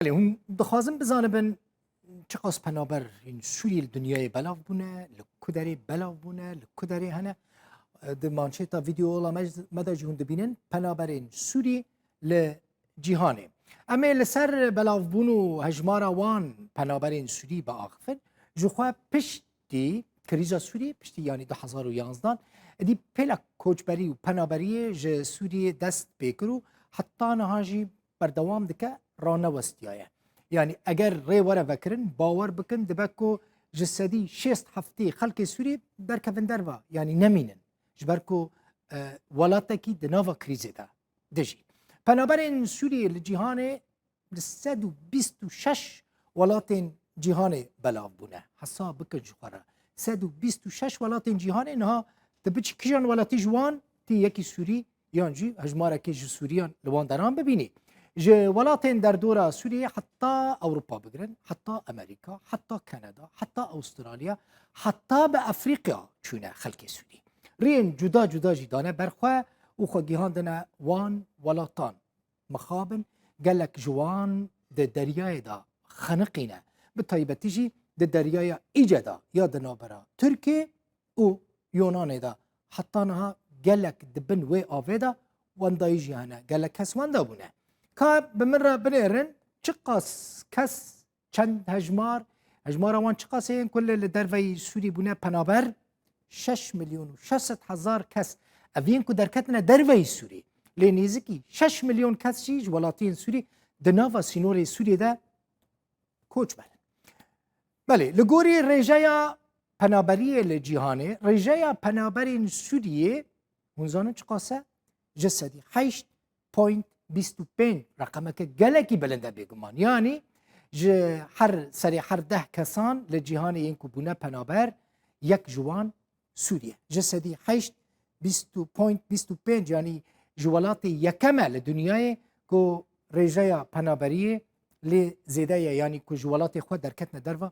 بله هم دخوازم بزانبن چه قاس پنابر این سوری دنیای بلاف بونه لکدری بلاف بونه لکدری هنه د مانشيتا فيديو ولا مدى جهون دبينن پنابرين سوري لجهاني اما لسر بلاف بونو هجمارا وان پنابرين سوري با آخفن جوخوا پشتی کریزا سوری پشتی یعنی 2011 دی پلا کوچبری و پنابری ج سوری دست بکرو حتی نهاجی بردوام دکه رانه وستیایه یعنی اگر ری وره وکرن باور بکن دبکو جسدی 6 هفته خلق سوری در کفندر و یعنی نمینن جبركو ولاتكي دنافا كريزي دا دجي بنابراين سوريا الجهاني لسادو بيستو شش ولاتين جهاني بلاف بونه حساب بك جوخرا سادو بيستو شش ولاتين جهاني انها تبتش كيجان ولاتي جوان تي يكي سوري يانجي هجمارا كي جو سوريان لوان دران ببيني ج ولاتين در دورا سوريا حتى اوروبا بقرن حتى امريكا حتى كندا حتى استراليا حتى بافريقيا چونه خلق سوري رين جدا جدا جدانه برخوا او خو گیهاندنه وان ولاتان مخابن قالك جوان د دریای دا خنقینه به تایبتیجی د دریای ایجادا یا د نابرا ترکیه او یونان دا حتی نها قالك دبن وی آویدا وان دایجی هنه قالك کس وان دا بونه که بمره بنیرن چقاس کس چند هجمار وان چقاس این کل لدروی سوری بونه پنابر 6 مليون و 600 هزار کس اوین کو درکتنا دروی سوری لنیزکی 6 مليون کس چیج ولاتین سوری دناوا سینور سوری ده کوچ بله بله لگوری رجایا پنابری لجیهانه رجایا پنابرین سوریه منزانو چقاسه جسدی 8.25 رقمه که گلکی بلنده بگمان یعنی هر سری هر 10 کسان لجیهانه این کو بونه پنابر یک جوان سوريا جسدي 8.25 يعني جوالات يكمل لدنياي كو رجايا پنابريه لزيدايا يعني كو جوالات خود دركتنا درفا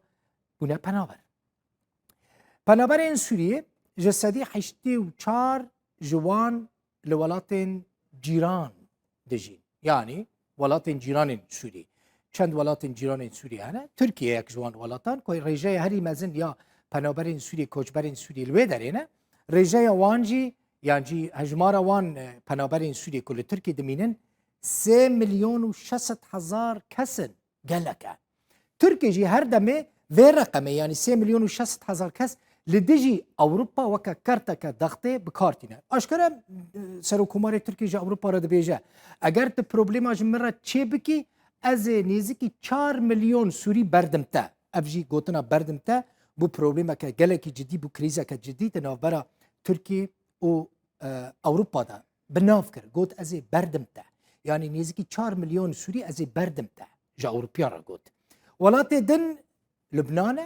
بنا پنابرين سوريا جسدي 84 جوان لولات جيران دجين يعني ولات جيران سوري چند ولات جيران سوري هنا تركيا یک جوان ولاتان كو رجايا هري مازن يا پنابرین سوری کوچبرین سوری لوی درینه رجای وانجی یعنی هجمارا وان پنابرین سوری کل ترکی دمینن 3 مليون و 600 هزار کسن گلکه ترکی جی هر دمه و رقمه یعنی 3 مليون و 600 هزار کس لدیجی اوروپا وکا کرتک دخته بکارتینه اشکره سروکومار ترکی جی اوروپا را دبیجه اگر ت پروبلما جمره چه بکی از نیزکی 4 مليون سوری بردمته افجی گوتنا بردمته بو پروبلما که گلکی جدی بو کریزا که جدی تنافبرا ترکیه و اوروپا دا بناف کرد گوت از بردم تا یعنی نزدیکی 4 مليون سوری از بردم تا جا اوروپیا را گوت ولات دن لبنان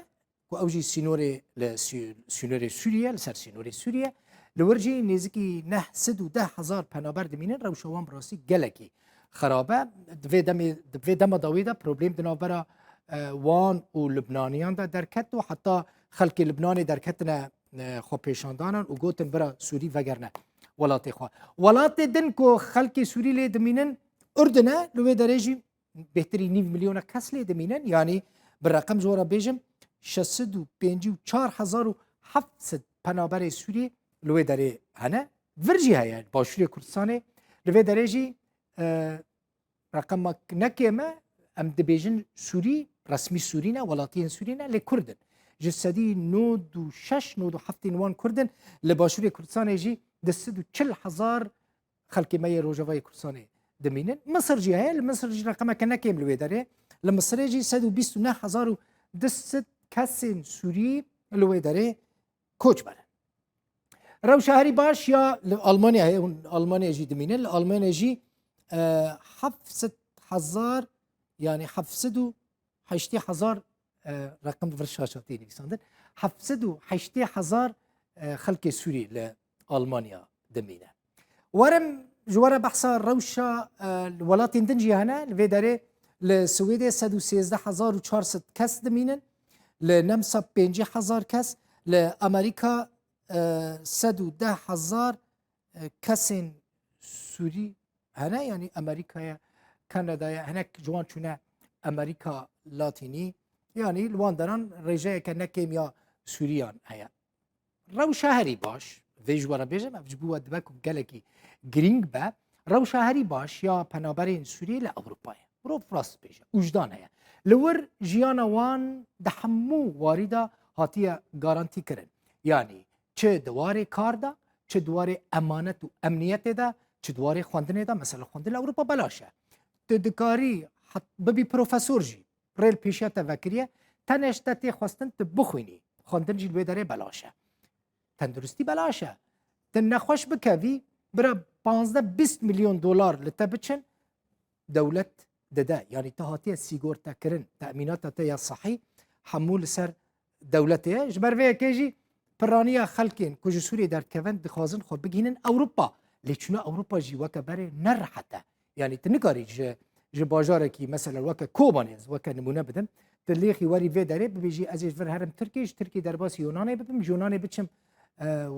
و اوجی سینور سوریه لسر سینور سوریه لورجی نزدیکی 910 هزار پنابر دمینن روشوان براسی گلکی خرابه دوی دم داویدا پروبلم تنافبرا وان و لبنانیان دا درکت و حتی خلق لبنانی درکتنا خو پیشاندانن و گوتن برا سوری وگرنه ولات خوا ولات دن کو خلق سوری لی دمینن اردنه لوی درجی بهتری 9 مليون کس لی دمینن یعنی برقم زورا بیجم 654,700 پنابر سوری لوی دره هنه ورجی هیا باشوری کردستان لوی درجی رقم نکیمه ام دبیجن سوری رسمي سورينا ولاتين سورينا لكردن جسدي نود شش نود حفتين وان كردن لباشوري كردستان يجي دسدو 40,000 خلق ماي روجافاي كردستان دمينن مصر جي هي مصر جي رقمها كنا كيم الويداري لمصر يجي 129,000 دست كاسين سوري الويداري كوچ بره رو شهري باش يا المانيا هي المانيا يجي دمينن المانيا يجي 7,000 يعني 780,000 رقم فرشاشاتي نيساندن 780,000 خلق سوري لألمانيا دمينه ورم جوارا بحثا روشا الولات دنجي هنا الفيداري لسويديا 113,400 كس دمينن لنمسا 50,000 كس لأمريكا 110,000 كس سوري هنا يعني أمريكا كندا هناك جوان شونا امریکا لاتینی یعنی لوان دارن رژه که نکیم یا سوریان هیا رو شهری باش ویجوارا بیجم افجبو دبکو گلکی گرینگ با رو شهری باش یا پنابرین سوریه لأوروپای برو فراست بیجم وجدان هیا لور جیانا وان دحمو واریدا هاتیه گارانتی کرن یعنی چه دواره کار دا چه دواره امانت و امنیت دا چه دواره خواندن دا مثلا خواندن اروپا بلاشه تدکاری ببی پروفسور جی ریل پیشیت وکریه تنشتا تی خواستن بخوینی خواندن جی الوی بلاشه تندرستی بلاشه تن نخوش بکوی برا 15-20 میلیون دلار لتبچن دولت دده یعنی تهاتی سیگور تکرن تأمینات تا صحی حمول سر دولته جبر وی کیجی پرانیا خلکین کج سوری در کون دخوازن خو بگینن اروپا لیچنا اروپا جی وک بره نرحته یعنی تنکاری ج باجاره کی مثلا وک کوبانیز وک نمونه بدم تلیخی وری وی داره بيجي ازیج ور هرم ترکی در باس یونانی ببم یونانی بچم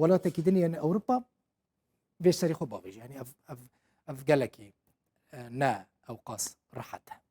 ولات کی دنیا اروپا بيش سري خو بابيجي يعني اف گلکی نه اوقاس راحتها